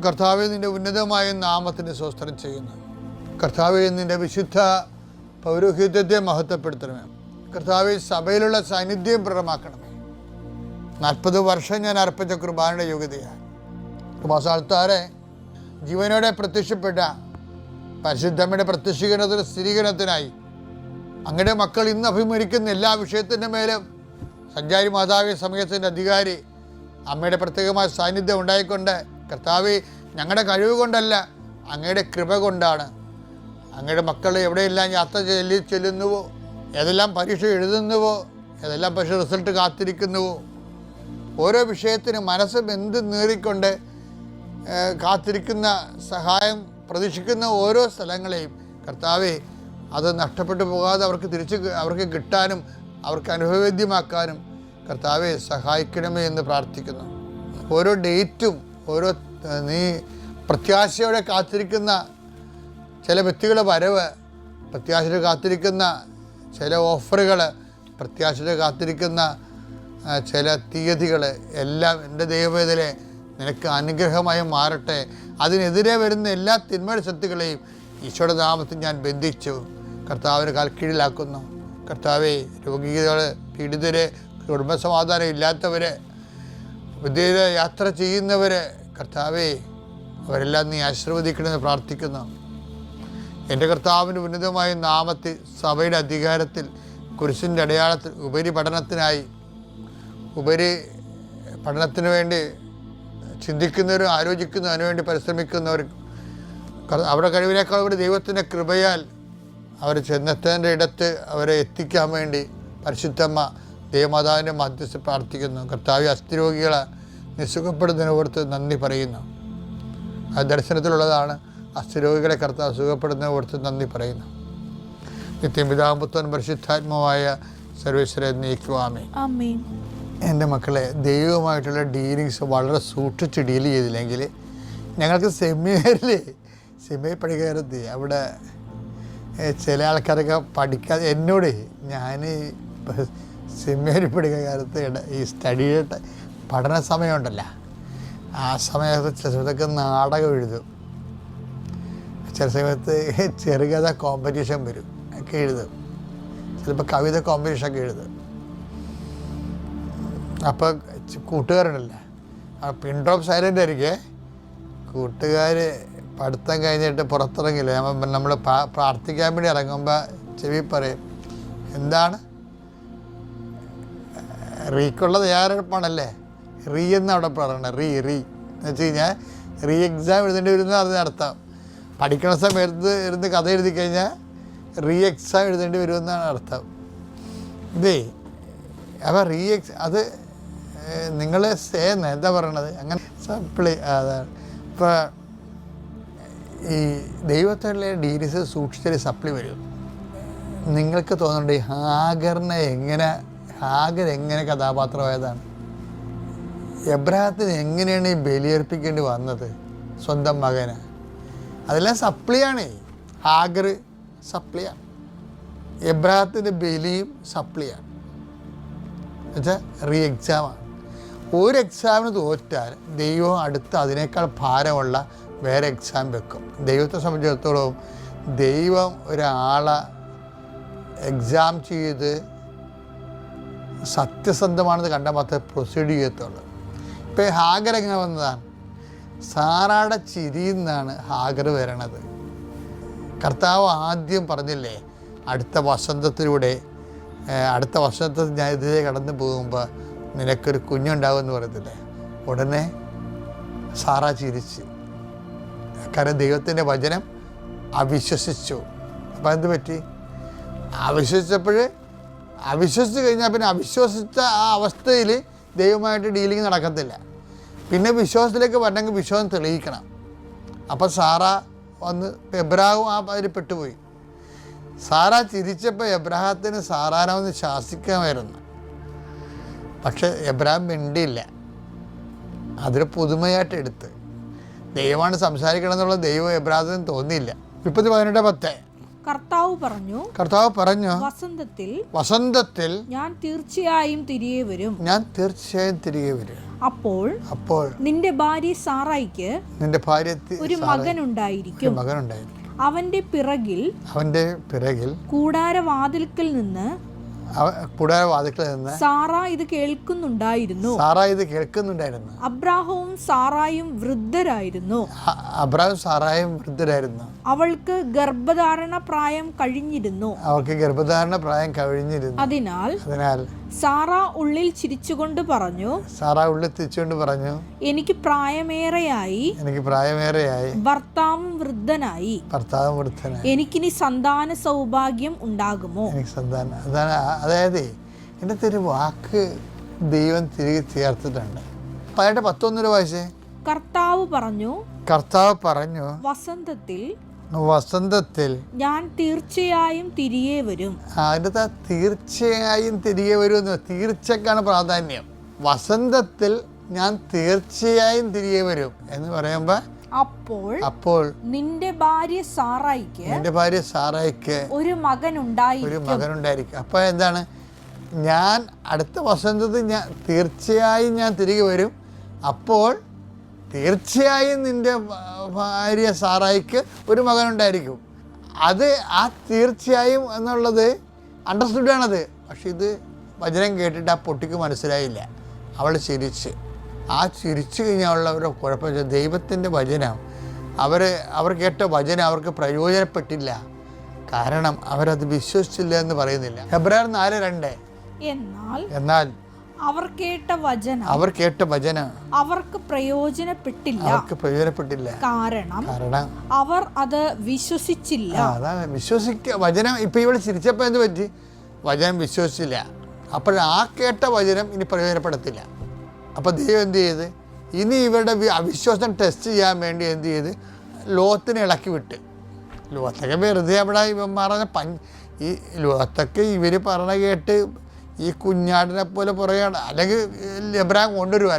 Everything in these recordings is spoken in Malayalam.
കർത്താവേ, നിൻ്റെ ഉന്നതമായ നാമത്തിന് സ്തോത്രം ചെയ്യുന്നു. കർത്താവേ, നിൻ്റെ വിശുദ്ധ പൗരോഹിത്യത്തെ മഹത്വപ്പെടുത്തണമേ. കർത്താവേ, സഭയിലുള്ള സാന്നിധ്യം പ്രകടമാക്കണമേ. 40 വർഷം ഞാൻ അർപ്പിച്ച കുർബാനയുടെ യോഗ്യതയാണ്. കൃപാസ്ഥാനത്താറെ ജീവനോടെ പ്രത്യക്ഷപ്പെട്ട പരിശുദ്ധമ്മയുടെ പ്രത്യക്ഷീകരണത്തിന് സ്ഥിരീകരണത്തിനായി അങ്ങയുടെ മക്കൾ ഇന്ന് അഭിമുഖിക്കുന്ന എല്ലാ വിഷയത്തിൻ്റെ മേലും സഞ്ചാരി മാതാവി സമയത്തിൻ്റെ അധികാരി അമ്മയുടെ പ്രത്യേകമായ സാന്നിധ്യം ഉണ്ടായിക്കൊണ്ട് കർത്താവേ, ഞങ്ങളുടെ കഴിവ് കൊണ്ടല്ല, അങ്ങയുടെ കൃപ കൊണ്ടാണ് അങ്ങയുടെ മക്കൾ എവിടെയെല്ലാം യാത്ര ചെല്ലുന്നുവോ, ഏതെല്ലാം പരീക്ഷ എഴുതുന്നുവോ, ഏതെല്ലാം പരീക്ഷ റിസൾട്ട് കാത്തിരിക്കുന്നുവോ, ഓരോ വിഷയത്തിനും മനസ്സ് ബന്ധു നീറിക്കൊണ്ട് കാത്തിരിക്കുന്ന സഹായം പ്രതീക്ഷിക്കുന്ന ഓരോ സ്ഥലങ്ങളെയും കർത്താവേ, അത് നഷ്ടപ്പെട്ടു പോകാതെ അവർക്ക് കിട്ടാനും അവർക്ക് അനുഭവവേദ്യമാക്കാനും കർത്താവെ സഹായിക്കണമേ എന്ന് പ്രാർത്ഥിക്കുന്നു. ഓരോ ഡേറ്റും നീ പ്രത്യാശയോടെ കാത്തിരിക്കുന്ന ചില വ്യക്തികളുടെ വരവ്, പ്രത്യാശയോടെ കാത്തിരിക്കുന്ന ചില ഓഫറുകൾ, പ്രത്യാശയോടെ കാത്തിരിക്കുന്ന ചില തീയതികൾ എല്ലാം എൻ്റെ ദൈവവേദനെ നിനക്ക് അനുഗ്രഹമായി മാറട്ടെ. അതിനെതിരെ വരുന്ന എല്ലാ തിന്മയുടെ ശക്തികളെയും ഈശോയുടെ നാമത്തിൽ ഞാൻ ബന്ധിച്ചു കർത്താവിന് കാൽക്കീഴിലാക്കുന്നു. കർത്താവെ, രോഗികൾ, പീഡിതർ, കുടുംബസമാധാനം ഇല്ലാത്തവർ, വിദേശ യാത്ര ചെയ്യുന്നവർ, കർത്താവെ, അവരെല്ലാം നീ ആശീർവദിക്കണമെന്ന് പ്രാർത്ഥിക്കുന്നു. എൻ്റെ കർത്താവിൻ്റെ ഉന്നതമായ നാമത്തിൽ സഭയുടെ അധികാരത്തിൽ കുരിശിൻ്റെ അടയാളത്തിൽ ഉപരി പഠനത്തിന് വേണ്ടി ചിന്തിക്കുന്നവരും ആലോചിക്കുന്നവരും അതിനുവേണ്ടി പരിശ്രമിക്കുന്നവരും അവരുടെ കഴിവിനേക്കാൾ ഒരു ദൈവത്തിൻ്റെ കൃപയാൽ അവർ ചെന്നെത്തേണ്ട ഇടത്ത് അവരെ എത്തിക്കാൻ വേണ്ടി പരിശുദ്ധമ്മ ദേവമാതാവിൻ്റെ മധ്യസ്ഥ പ്രാർത്ഥിക്കുന്നു. കർത്താവ്, അസ്ഥിരോഗികളെ നിസുഖപ്പെടുന്നതിനെ ഓർത്ത് നന്ദി പറയുന്നു. അത് ദർശനത്തിലുള്ളതാണ്. അസ്ഥിരോഗികളെ കർത്താവ് സുഖപ്പെടുന്നതിനെ ഓർത്ത് നന്ദി പറയുന്നു. നിത്യപിതാപുത്രൻ പരിശുദ്ധാത്മാവായ സർവേശ്വരെ നീക്കുവാമേ. എൻ്റെ മക്കളെ, ദൈവവുമായിട്ടുള്ള ഡീലിങ്സ് വളരെ സൂക്ഷിച്ച് ഡീൽ ചെയ്തില്ലെങ്കിൽ ഞങ്ങൾക്ക് സെമിനാർ പഠിക്കാറെത്തി അവിടെ ചില ആൾക്കാരൊക്കെ പഠിക്കാതെ എന്നോട് ഞാൻ സെമിനാർ പഠിക്കുന്ന കാലത്ത് ഈ സ്റ്റഡിയുടെ പഠന സമയമുണ്ടല്ലോ, ആ സമയത്ത് ചില സമയത്തൊക്കെ നാടകം എഴുതും, ചില സമയത്ത് ചെറുകഥ കോമ്പറ്റീഷൻ വരും ഒക്കെ എഴുതും, ചിലപ്പോൾ കവിത കോമ്പറ്റീഷനൊക്കെ എഴുതും. അപ്പോൾ കൂട്ടുകാരുണ്ടല്ലോ, ആ പിൻ ഡ്രോപ്പ് സൈലൻ്റ് ആയിരിക്കേ. കൂട്ടുകാർ പഠിത്തം കഴിഞ്ഞിട്ട് പുറത്തിറങ്ങില്ല, നമ്മൾ പ്രാർത്ഥിക്കാൻ വേണ്ടി ഇറങ്ങുമ്പോൾ ചെവി പറയും, എന്താണ് റീക്കുള്ള തയ്യാറെടുപ്പാണല്ലേ, എന്ന് അവിടെ പറയണം. റീ എന്ന് വെച്ച് കഴിഞ്ഞാൽ എക്സാം എഴുതേണ്ടി വരുന്ന അതിന് അർത്ഥം. പഠിക്കണ സമയത്ത് ഇരുന്ന് കഥ എഴുതി കഴിഞ്ഞാൽ എക്സാം എഴുതേണ്ടി വരുമെന്നാണ് അർത്ഥം. അപ്പോൾ അത് നിങ്ങൾ എന്താ പറയണത്, അങ്ങനെ സപ്ലി അതാണ്. ഇപ്പോൾ ഈ ദൈവത്തിലുള്ള ഡീലീസ് സൂക്ഷിച്ചൊരു സപ്ലി വരും. നിങ്ങൾക്ക് തോന്നുന്നുണ്ട് ഹാഗർ എങ്ങനെ കഥാപാത്രമായതാണ്, എബ്രഹാത്തിന് എങ്ങനെയാണ് ഈ ബലിയർപ്പിക്കേണ്ടി വന്നത് സ്വന്തം മകന്, അതെല്ലാം സപ്ലിയാണ്. ഹാഗർ സപ്ലിയാണ്, എബ്രഹാത്തിൻ്റെ ബലിയും സപ്ലിയാണ്. എന്നുവെച്ചാൽ എക്സാമാണ്. ഒരു എക്സാമിന് തോറ്റാൽ ദൈവം അടുത്ത് അതിനേക്കാൾ ഭാരമുള്ള വേറെ എക്സാം വെക്കും. ദൈവത്തെ സംബന്ധിച്ചിടത്തോളം ദൈവം ഒരാളെ എക്സാം ചെയ്ത് സത്യസന്ധമാണെന്ന് കണ്ടാൽ മാത്രമേ പ്രൊസീഡ് ചെയ്യത്തുള്ളൂ. ഇപ്പോൾ ഹാഗർ എങ്ങനെ വന്നതാണ്? സാറാടെ ചിരിയിൽ നിന്നാണ് ഹാഗർ വരണത്. കർത്താവ് ആദ്യം പറഞ്ഞില്ലേ, അടുത്ത വസന്തത്തിൽ ഞാൻ ഇതിലേ കടന്നു പോകുമ്പോൾ നിനക്കൊരു കുഞ്ഞുണ്ടാകുമെന്ന് പറയത്തില്ലേ. ഉടനെ സാറാ ചിരിച്ച്, കാരണം ദൈവത്തിൻ്റെ വചനം അവിശ്വസിച്ചു. അപ്പം എന്ത് പറ്റി? അവിശ്വസിച്ച് കഴിഞ്ഞാൽ പിന്നെ അവിശ്വസിച്ച ആ അവസ്ഥയിൽ ദൈവമായിട്ട് ഡീലിങ് നടക്കത്തില്ല. പിന്നെ വിശ്വാസത്തിലേക്ക് വരണമെങ്കിൽ വിശ്വാസം തെളിയിക്കണം. അപ്പം സാറ വന്ന് എബ്രാഹും ആ അതിൽ പെട്ടുപോയി. സാറ ചിരിച്ചപ്പോൾ എബ്രാഹത്തിന് സാറാനെ ഒന്ന് ശാസിക്കാമായിരുന്നു. പക്ഷെ എബ്രാഹിം മിണ്ടിയില്ല. അതൊരു പുതുമയായിട്ട് എടുത്ത് ദൈവമാണ് സംസാരിക്കണം എന്നുള്ള ദൈവം എബ്രാഹിമിന് തോന്നിയില്ല. 18:10 കർത്താവ് പറഞ്ഞു വസന്തത്തിൽ ഞാൻ തീർച്ചയായും തിരികെ വരും. അപ്പോൾ അപ്പോൾ നിന്റെ ഭാര്യ സാറായിക്ക് ഒരു മകനുണ്ടായിരിക്കും. അവന്റെ പിറകിൽ കൂടാരവാതിൽക്കൽ നിന്ന് സാറ ഇത് കേൾക്കുന്നുണ്ടായിരുന്നു. അബ്രാഹവും സാറായും വൃദ്ധരായിരുന്നു. അവൾക്ക് ഗർഭധാരണ പ്രായം കഴിഞ്ഞിരുന്നു. അതിനാൽ സാറ ഉള്ളിൽ ചിരിച്ചുകൊണ്ട് പറഞ്ഞു, എനിക്ക് പ്രായമേറെയായി, ഭർത്താവും വൃദ്ധനായി, എനിക്കിനി സന്താന സൗഭാഗ്യം ഉണ്ടാകുമോ? അതായത് ഇതിൻ്റെ ഒരു വാക്ക് ദൈവം തിരികെ ചേർത്തിട്ടുണ്ട്. 11 വായിച്ചേ. കർത്താവ് പറഞ്ഞു, വസന്തത്തിൽ ഞാൻ തീർച്ചയായും തിരികെ വരും. അതിൻ്റെ തീർച്ചയായും തിരികെ വരും. തീർച്ചക്കാണ് പ്രാധാന്യം. വസന്തത്തിൽ ഞാൻ തീർച്ചയായും തിരികെ വരും എന്ന് പറയുമ്പോൾ അപ്പോൾ നിന്റെ ഭാര്യ സാറായിക്ക് ഒരു മകനുണ്ടായിരിക്കും. അപ്പോൾ എന്താണ്? ഞാൻ അടുത്ത വസന്തത്തിൽ തീർച്ചയായും ഞാൻ തിരികെ വരും. അപ്പോൾ തീർച്ചയായും നിന്റെ ഭാര്യ സാറായിക്ക് ഒരു മകനുണ്ടായിരിക്കും. അത് ആ തീർച്ചയായും എന്നുള്ളത് അണ്ടർസ്റ്റുഡാണത്. പക്ഷെ ഇത് വചനം കേട്ടിട്ട് ആ പൊട്ടിക്ക് മനസ്സിലായില്ല. അവൾ ചിരിച്ച് കഴിഞ്ഞാലുള്ള ഒരു കുഴപ്പം, ദൈവത്തിൻ്റെ വചനം അവർ കേട്ട വചനം അവർക്ക് പ്രയോജനപ്പെട്ടില്ല. കാരണം അവരത് വിശ്വസിച്ചില്ല എന്ന് പറയുന്നില്ല. ഹെബ്രായർ 4:2 എന്നാൽ അവർ കേട്ട വചനം അവർക്ക് പ്രയോജനപ്പെട്ടില്ല. കാരണം അവർ അത് വിശ്വസിച്ചില്ല. വചനം ഇപ്പം ഇവിടെ ചിരിച്ചപ്പോൾ എന്ത് പറ്റി? വചനം വിശ്വസിച്ചില്ല. അപ്പോൾ ആ കേട്ട വചനം ഇനി പ്രയോജനപ്പെടത്തില്ല. അപ്പോൾ ദൈവം എന്ത് ചെയ്ത്? ഇനി ഇവരുടെ അവിശ്വാസം ടെസ്റ്റ് ചെയ്യാൻ വേണ്ടി എന്ത് ചെയ്ത്? ലോത്തിനെ ഇളക്കി വിട്ട്. ലോത്തൊക്കെ വെറുതെ അവിടെ ഈ ലോത്തൊക്കെ ഇവർ പറഞ്ഞ കേട്ട് ഈ കുഞ്ഞാടിനെ പോലെ പറയുകയാണ്. അല്ലെങ്കിൽ എബ്രാഹിം കൊണ്ടുവരുക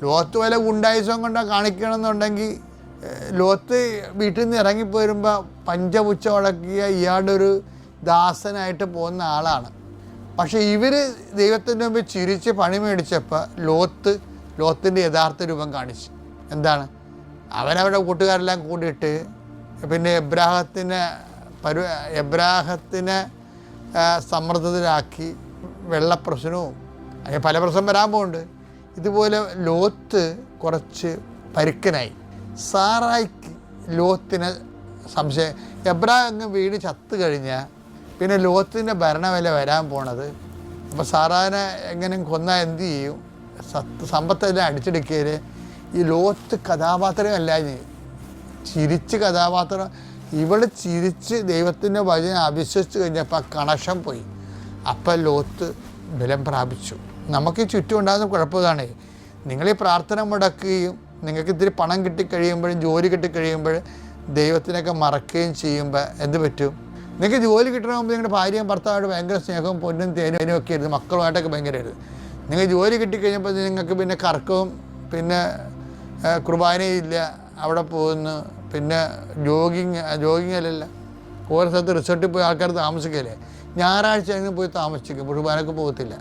ലോത്ത് വല്ല ഗുണ്ടായുസം കൊണ്ടാണ് കാണിക്കണമെന്നുണ്ടെങ്കിൽ ലോത്ത് വീട്ടിൽ നിന്ന് ഇറങ്ങിപ്പോരുമ്പോൾ പഞ്ചപുച്ച ഉടക്കിയ ഇയാളുടെ ഒരു ദാസനായിട്ട് പോകുന്ന ആളാണ്. പക്ഷേ ഇവർ ദൈവത്തിൻ്റെ മുമ്പിൽ ചിരിച്ച് പണി മേടിച്ചപ്പോൾ ലോത്തിൻ്റെ യഥാർത്ഥ രൂപം കാണിച്ചു. എന്താണ്? അവനവരുടെ കൂട്ടുകാരെല്ലാം കൂടിയിട്ട് പിന്നെ എബ്രാഹത്തിനെ സമ്മർദ്ദത്തിലാക്കി വെള്ളപ്രശ്നവും അങ്ങനെ പല പ്രശ്നം വരാൻ പോകുന്നുണ്ട്. ഇതുപോലെ ലോത്ത് കുറച്ച് പരുക്കനായി. സാറായിക്ക് ലോത്തിന് സംശയം. എബ്രാഹിം അങ്ങ് വീട് ചത്തു കഴിഞ്ഞാൽ പിന്നെ ലോത്തിൻ്റെ ഭരണവില വരാൻ പോണത്. അപ്പോൾ സാറാനെ എങ്ങനെ കൊന്നാൽ എന്ത് ചെയ്യും? സമ്പത്തെല്ലാം അടിച്ചെടുക്കൽ ഈ ലോത്ത് കഥാപാത്രമല്ല, ചിരിച്ച് കഥാപാത്രം. ഇവള് ചിരിച്ച് ദൈവത്തിൻ്റെ വചനം അവിശ്വസിച്ച് കഴിഞ്ഞപ്പോൾ ആ കണക്ഷൻ പോയി. അപ്പം ലോത്ത് ബലം പ്രാപിച്ചു. നമുക്ക് ചുറ്റും ഉണ്ടാകുന്ന കുഴപ്പമാണ്, നിങ്ങൾ ഈ പ്രാർത്ഥന മുടക്കുകയും നിങ്ങൾക്ക് ഇത്തിരി പണം കിട്ടിക്കഴിയുമ്പോഴും ജോലി കിട്ടിക്കഴിയുമ്പോൾ ദൈവത്തിനൊക്കെ മറക്കുകയും ചെയ്യുമ്പോൾ എന്ത് പറ്റും? നിങ്ങൾക്ക് ജോലി കിട്ടണമെങ്കിൽ നിങ്ങളുടെ ഭാര്യയും ഭർത്താവായിട്ട് ഭയങ്കര സ്നേഹവും പൊന്നും തേനും ഒക്കെ ആയിരുന്നു, മക്കളുമായിട്ടൊക്കെ ഭയങ്കരമായിരുന്നു. നിങ്ങൾ ജോലി കിട്ടിക്കഴിഞ്ഞപ്പോൾ നിങ്ങൾക്ക് പിന്നെ കറക്കവും പിന്നെ കുർബാനയില്ല, അവിടെ പോകുന്നു. പിന്നെ ജോഗിങ് അല്ലല്ല, ഓരോ സ്ഥലത്ത് റിസോർട്ടിൽ പോയി ആൾക്കാർ താമസിക്കല്ലേ. ഞായറാഴ്ച അങ്ങനെ പോയി താമസിക്കും, കുർബാനക്ക് പോകത്തില്ല.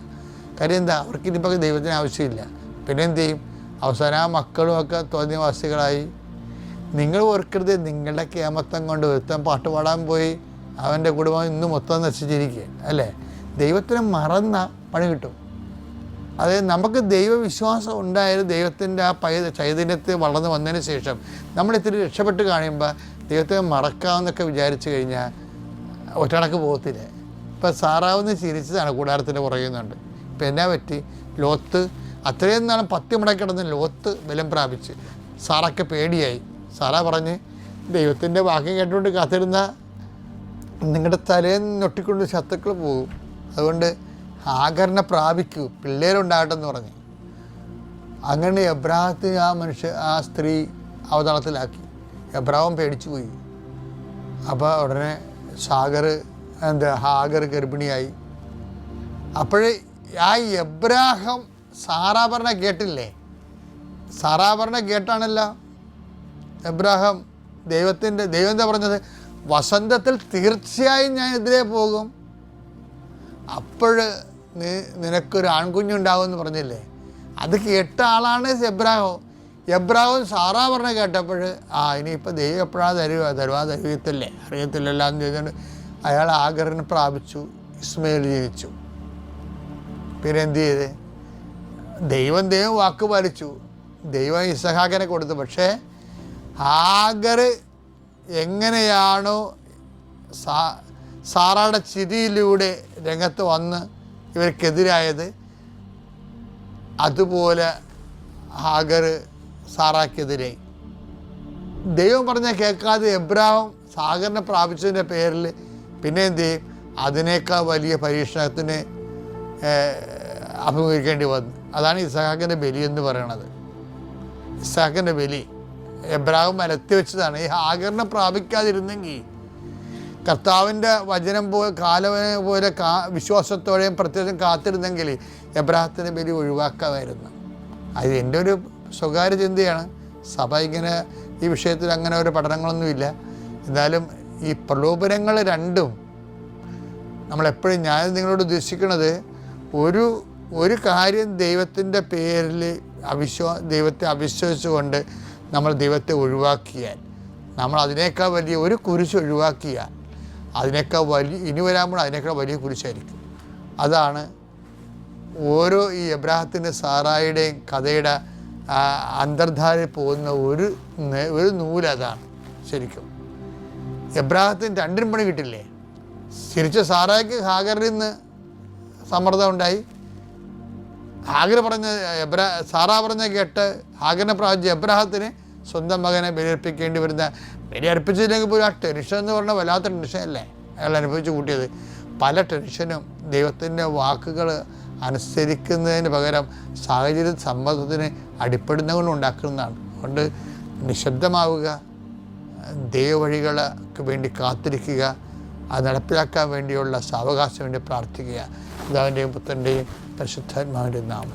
കാര്യം എന്താ? അവർക്ക് ഇനിയിപ്പോൾ ദൈവത്തിന് ആവശ്യമില്ല. പിന്നെ എന്ത് ചെയ്യും? അവസാനം ആ മക്കളുമൊക്കെ തോന്നിയവാസികളായി. നിങ്ങൾ ഓർക്കരുത്, നിങ്ങളുടെ കേമത്തം കൊണ്ട് ഒരുത്തൻ പാട്ട് പാടാൻ പോയി അവൻ്റെ കുടുംബം ഇന്ന് മൊത്തം നശിച്ചിരിക്കുക അല്ലേ? ദൈവത്തിന് മറന്ന പണി കിട്ടും. അതായത് നമുക്ക് ദൈവവിശ്വാസം ഉണ്ടായാലും ദൈവത്തിൻ്റെ ആ ചൈതന്യത്തിൽ വളർന്നു വന്നതിന് ശേഷം നമ്മളിത്തിരി രക്ഷപ്പെട്ട് കാണുമ്പോൾ ദൈവത്തെ മറക്കാമെന്നൊക്കെ വിചാരിച്ചു കഴിഞ്ഞാൽ ഒറ്റണക്ക് പോകത്തില്ല. ഇപ്പം സാറാവുന്ന ചിരിച്ചതാണ് കൂടാരത്തിൻ്റെ പുറകുന്നുണ്ട്. ഇപ്പം എന്നാ പറ്റി? ലോത്ത് അത്രയും നാളും പത്തി മുടക്കിടന്ന് ലോത്ത് ബലം പ്രാപിച്ച്. സാറൊക്കെ പേടിയായി. സാറാ പറഞ്ഞ്, ദൈവത്തിൻ്റെ വാക്യം കേട്ടുകൊണ്ട് കാത്തിരുന്ന നിങ്ങളുടെ തലേന്ന് ഞൊട്ടിക്കൊണ്ട് ശത്രുക്കൾ പോകും, അതുകൊണ്ട് ആകരണ പ്രാപിക്കൂ, പിള്ളേരുണ്ടാകട്ടെ എന്ന് പറഞ്ഞ്. അങ്ങനെ എബ്രാഹത്തിന് ആ സ്ത്രീ അവതളത്തിലാക്കി. എബ്രാഹം പേടിച്ചു പോയി. അപ്പോൾ ഉടനെ ഹാഗർ ഗർഭിണിയായി. അപ്പോഴേ ആ എബ്രാഹം സാറാഭരണ കേട്ടില്ലേ? സാറാഭരണ കേട്ടാണല്ലോ എബ്രാഹം ദൈവം എന്താ പറഞ്ഞത്? വസന്തത്തിൽ തീർച്ചയായും ഞാൻ എതിരെ പോകും, അപ്പോൾ നിനക്കൊരു ആൺകുഞ്ഞുണ്ടാകുമെന്ന് പറഞ്ഞില്ലേ? അത് കേട്ട ആളാണ് എബ്രാഹം സാറാ പറഞ്ഞ കേട്ടപ്പോൾ ഇനിയിപ്പോൾ ദൈവം എപ്പോഴാണ് തരുവത്തില്ലേ അറിയത്തില്ലല്ലോ എന്ന് ചോദിച്ചുകൊണ്ട് അയാൾ ആഗറിനെ പ്രാപിച്ചു, ഇസ്മയിൽ ജനിച്ചു. പിന്നെ എന്ത് ചെയ്ത്? ദൈവം വാക്ക് പാലിച്ചു, ദൈവം ഇസഹാക്കിനെ കൊടുത്തു. പക്ഷേ ആഗർ എങ്ങനെയാണോ സാറായുടെ ചിതിയിലൂടെ രംഗത്ത് വന്ന് ഇവർക്കെതിരായത്, അതുപോലെ ആഗർ സാറാക്കെതിരായി. ദൈവം പറഞ്ഞാൽ കേൾക്കാതെ എബ്രാഹം സാഗറിനെ പ്രാപിച്ചതിൻ്റെ പേരിൽ പിന്നെ എന്ത് ചെയ്യും? അതിനേക്കാൾ വലിയ പരീക്ഷണത്തിന് അഭിമുഖീകരിക്കേണ്ടി വന്നു. അതാണ് ഇസഹാക്കിൻ്റെ ബലി എന്ന് പറയണത്. ഇസഹാക്കിൻ്റെ ബലി എബ്രാഹിം മലത്തി വെച്ചതാണ്. ഈ ഹാഗറിനെ പ്രാപിക്കാതിരുന്നെങ്കിൽ, കർത്താവിൻ്റെ വചനം പോലെ വിശ്വാസത്തോടെയും പ്രത്യേകം കാത്തിരുന്നെങ്കിൽ എബ്രാഹത്തിൻ്റെ ബലി ഒഴിവാക്കാമായിരുന്നു. അത് എൻ്റെ ഒരു സ്വകാര്യ ചിന്തയാണ്. സഭ ഇങ്ങനെ ഈ വിഷയത്തിൽ അങ്ങനെ ഒരു പഠനങ്ങളൊന്നുമില്ല. എന്നാലും ഈ പ്രലോഭനങ്ങൾ രണ്ടും നമ്മളെപ്പോഴും ഞാൻ നിങ്ങളോട് ഉദ്ദേശിക്കുന്നത്, ഒരു കാര്യം ദൈവത്തിൻ്റെ പേരിൽ ദൈവത്തെ അവിശ്വസിച്ചുകൊണ്ട് നമ്മൾ ദൈവത്തെ ഒഴിവാക്കിയാൽ, നമ്മൾ അതിനേക്കാൾ വലിയ ഒരു കുരിശ് ഒഴിവാക്കിയാൽ അതിനേക്കാൾ ഇനി വരാമ്പോൾ അതിനേക്കാൾ വലിയ കുരിശായിരിക്കും. അതാണ് ഓരോ ഈ എബ്രാഹത്തിൻ്റെ സാറായുടെയും കഥയുടെ അന്തർധാരയിൽ പോകുന്ന ഒരു നൂലതാണ് ശരിക്കും. എബ്രാഹത്തിന് രണ്ടിനും പണി കിട്ടില്ലേ? തിരിച്ച് സാറായ്ക്ക് ഹാഗറിൽ നിന്ന് സമ്മർദ്ദം ഉണ്ടായി. സാറാ പറഞ്ഞ കേട്ട് ഹാഗറിനെ പ്രാപിച്ച എബ്രാഹത്തിന് സ്വന്തം മകനെ ബലിയർപ്പിക്കേണ്ടി വരുന്ന, ബലിയർപ്പിച്ചില്ലെങ്കിൽ പോലും ആ ടെൻഷൻ എന്ന് പറഞ്ഞാൽ വല്ലാത്ത ടെൻഷനല്ലേ അയാൾ അനുഭവിച്ച് കൂട്ടിയത്. പല ടെൻഷനും ദൈവത്തിൻ്റെ വാക്കുകൾ അനുസരിക്കുന്നതിന് പകരം സാഹചര്യ സമ്മർദ്ദത്തിന് അടിപ്പെടുന്നതുകൊണ്ട് ഉണ്ടാക്കുന്നതാണ്. അതുകൊണ്ട് നിശബ്ദമാവുക, ദൈവവഴികൾക്ക് വേണ്ടി കാത്തിരിക്കുക, അത് നടപ്പിലാക്കാൻ വേണ്ടിയുള്ള സാവകാശം വേണ്ടി പ്രാർത്ഥിക്കുക. പിതാവിൻ്റെയും പുത്രൻ്റെയും പരിശുദ്ധാത്മാവിൻ്റെ നാമം.